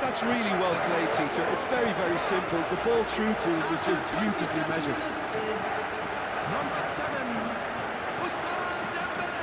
That's really well played, Peter. It's very, very simple. The ball through to him was just beautifully measured. Number 7, Ousmane Dembélé.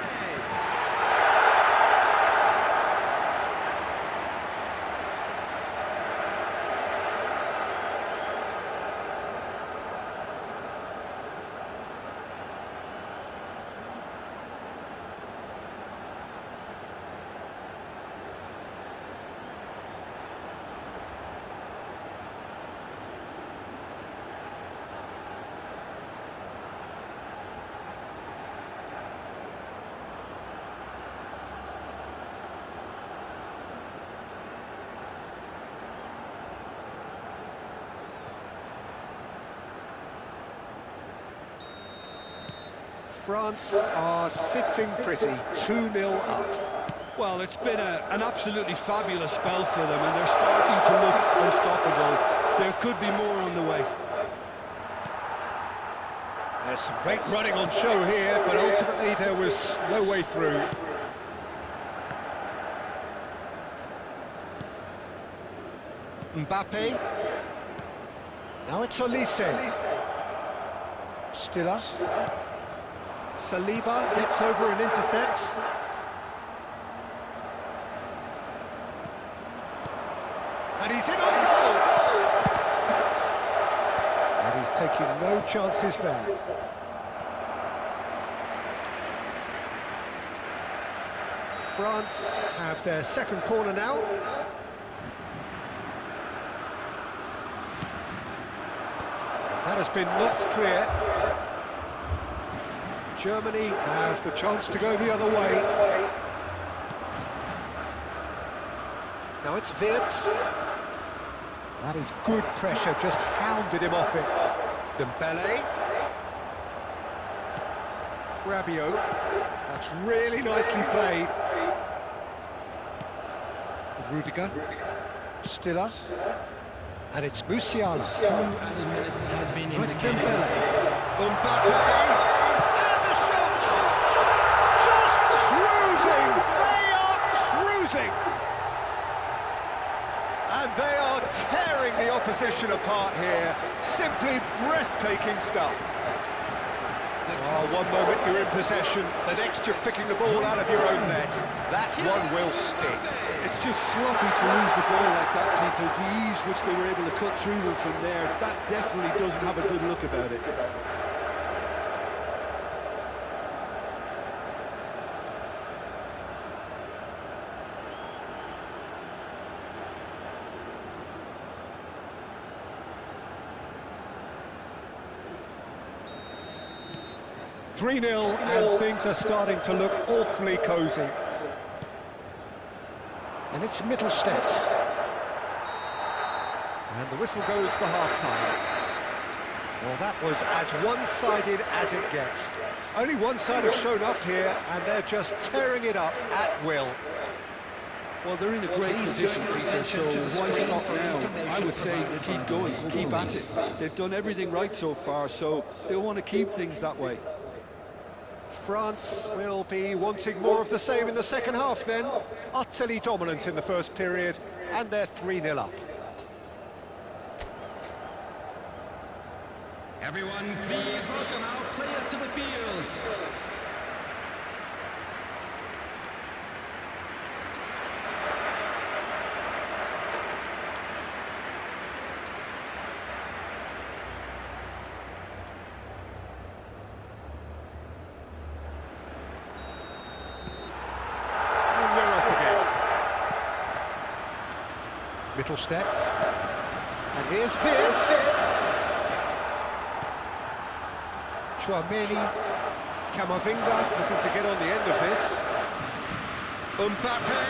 France are sitting pretty, 2-0 up. Well, it's been an absolutely fabulous spell for them, and they're starting to look unstoppable. There could be more on the way. There's some great running on show here, but ultimately there was no way through. Mbappe. Now it's Olise. Stiller. Saliba gets over and intercepts. And he's in on goal! And he's taking no chances there. France have their second corner now. That has been knocked clear. Germany have the chance to go the other way. Now it's Wirtz. That is good pressure, just hounded him off it. Dembele. Rabiot. That's really nicely played. Rudiger. Stiller. And it's Musiala. 2 added minutes has been It's indicated. Dembele. Mbappe. Just cruising! They are cruising! And they are tearing the opposition apart here. Simply breathtaking stuff. Oh, one moment you're in possession, the next you're picking the ball out of your own net. That one will stick. It's just sloppy to lose the ball like that, Peter. The ease which they were able to cut through them from there, that definitely doesn't have a good look about it. .3-0 and things are starting to look awfully cosy. And it's Mittelstadt. And the whistle goes for half-time. Well, that was as one-sided as it gets. Only one side have shown up here, and they're just tearing it up at will. Well, they're in a great position, Peter, so why stop now? I would say keep going, keep at it. They've done everything right so far, so they'll want to keep things that way. France will be wanting more of the same in the second half then. Utterly dominant in the first period, and they're 3-0 up. Everyone, please welcome our players to the field. Mittelstadt. And here's Wirtz. Chouameni. Camavinga looking to get on the end of this. Mbappe.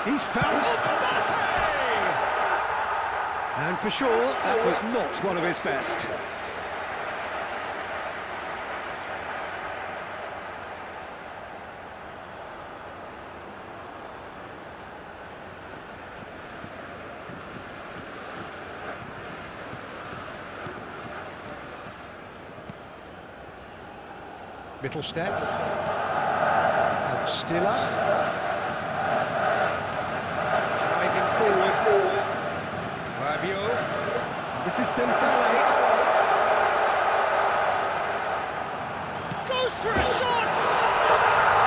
He's found Mbappe! And for sure, that was not one of his best. Mittelstadt. And Stiller. Driving forward. Rabiot. This is Dembele. Goes for a shot!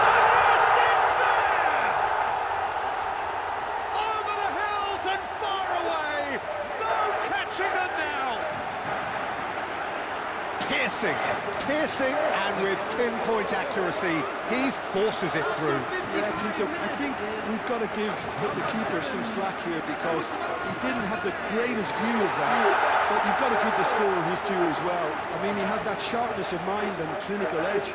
And yes, it's there! Over the hills and far away! No catching them now! Piercing, and with pinpoint accuracy, he forces it through. Yeah, Peter, I think we've got to give the keeper some slack here because he didn't have the greatest view of that, but you've got to give the scorer his due as well. I mean, he had that sharpness of mind and clinical edge.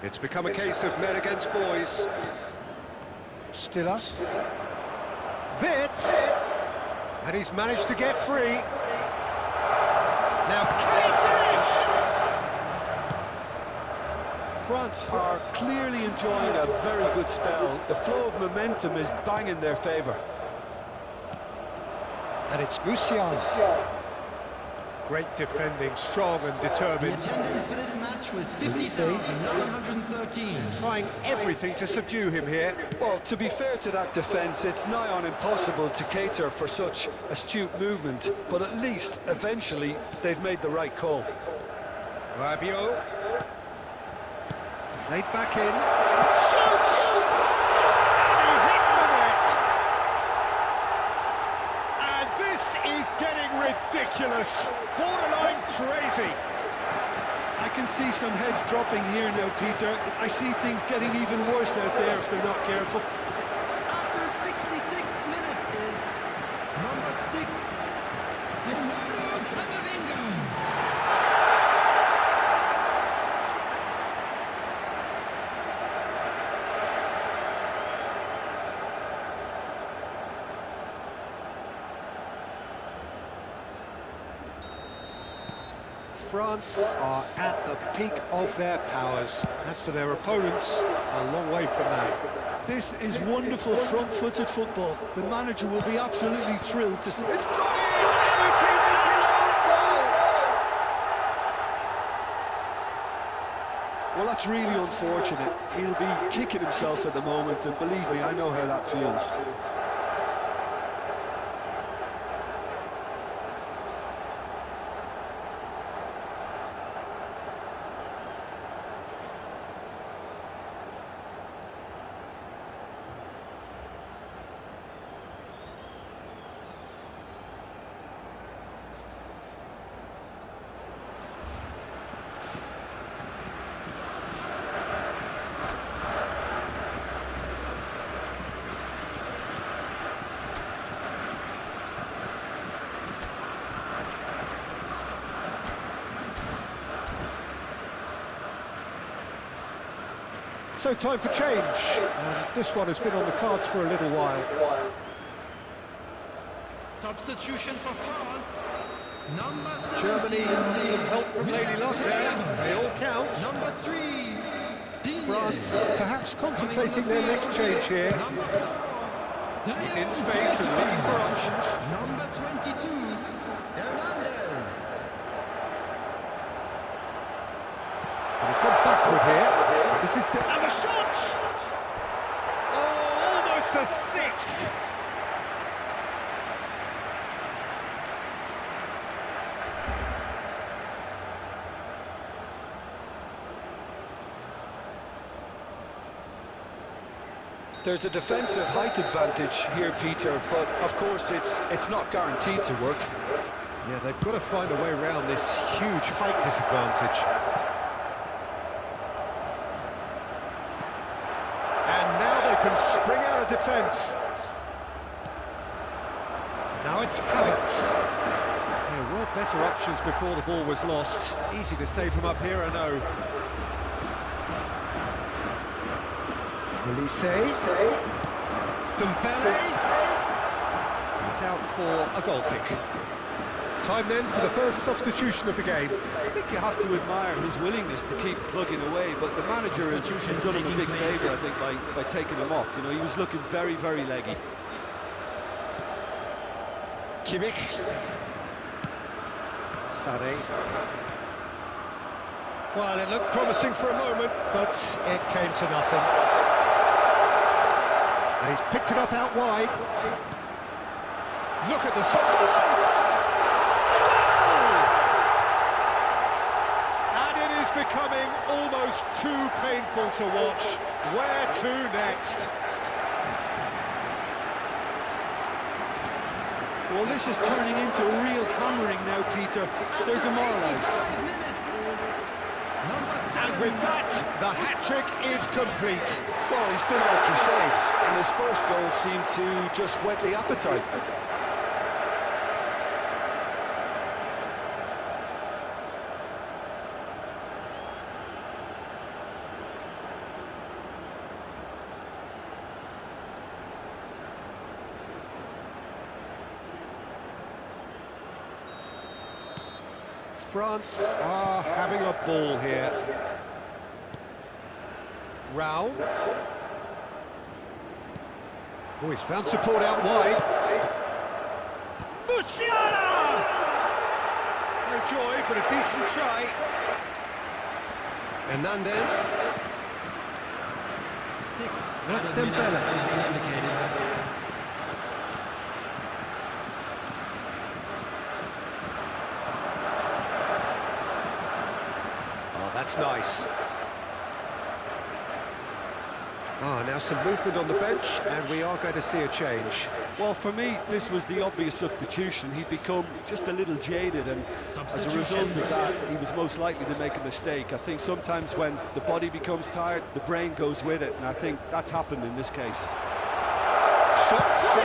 It's become a case of men against boys. Stiller. Wits! And he's managed to get free. Now, can he finish? France are clearly enjoying a very good spell. The flow of momentum is bang in their favour. And it's Musiala. Great defending, strong and determined. The attendance for this match was 50,913. Trying everything to subdue him here. Well, to be fair to that defence, it's nigh on impossible to cater for such astute movement, but at least, eventually, they've made the right call. Rabiot. Laid back in. Shoots! And he hits the net! And this is getting ridiculous. Borderline crazy. I can see some heads dropping here now, Peter. I see things getting even worse out there if they're not careful. After 66 minutes is number 6, Bernardo Camavinga. France are at the peak of their powers. As for their opponents, a long way from that. This is wonderful front-footed football. The manager will be absolutely thrilled to see. It's got in, and it is an own goal! Well, that's really unfortunate. He'll be kicking himself at the moment, and believe me, I know how that feels. So time for change. This one has been on the cards for a little while. Substitution for France. Number 17. Germany got some help from Lady Luck there. They all count. Number 3. France perhaps contemplating their next change here. Number 4. He's in space and looking for options. Number 22. Hernandez. And he's gone backward here. This is and the shot! Oh, almost a sixth. There's a defensive height advantage here, Peter, but of course it's not guaranteed to work. Yeah, they've got to find a way around this huge height disadvantage. And now they can spring out of defence. Now it's Havertz. There were better options before the ball was lost. Easy to save from up here, I know. Elise. Dembele. It's out for a goal kick. Time then for the first substitution of the game. I think you have to admire his willingness to keep plugging away, but the manager has done him a big favour, I think, by taking him off. You know, he was looking very, very leggy. Kimmich. Sané. Well, it looked promising for a moment, but it came to nothing. And he's picked it up out wide. Look at the chance! Goal! And it is becoming almost too painful to watch. Where to next? Well, this is turning into a real hammering now, Peter. They're demoralised. And with that, the hat-trick is complete. Well, he's been on a crusade, and his first goal seemed to just whet the appetite. France are having a ball here. Raul. Oh, he's found support out wide. Musiala! No joy, but a decent try. Hernandez. That's Dembele. That's nice. Now some movement on the bench, and we are going to see a change. Well, for me, this was the obvious substitution. He'd become just a little jaded, and as a result of that, he was most likely to make a mistake. I think sometimes when the body becomes tired, the brain goes with it, and I think that's happened in this case. Shot! It's there!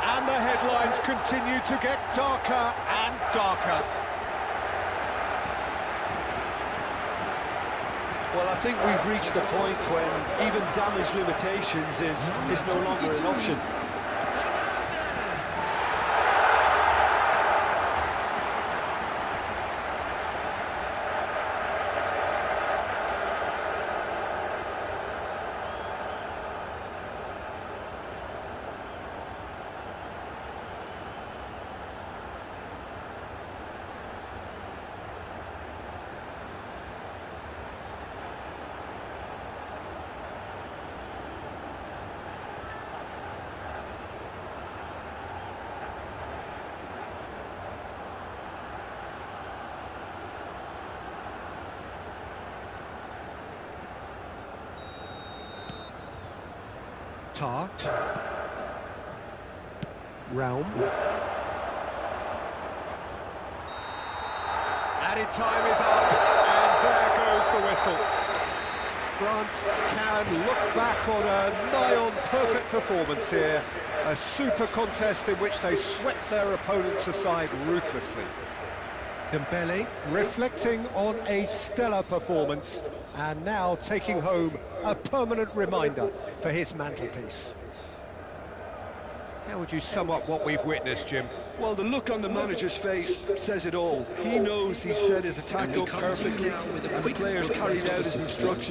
And the headlines continue to get darker and darker. Well, I think we've reached the point when even damage limitations is no longer an option. Tar. Realm. Added time is up, and there goes the whistle. France can look back on a nigh-on perfect performance here. A super contest in which they swept their opponents aside ruthlessly. Dembele reflecting on a stellar performance, and now taking home a permanent reminder for his mantelpiece. How would you sum up what we've witnessed, Jim? Well, the look on the manager's face says it all. He knows he set his attack up perfectly, and the players carried out his instructions.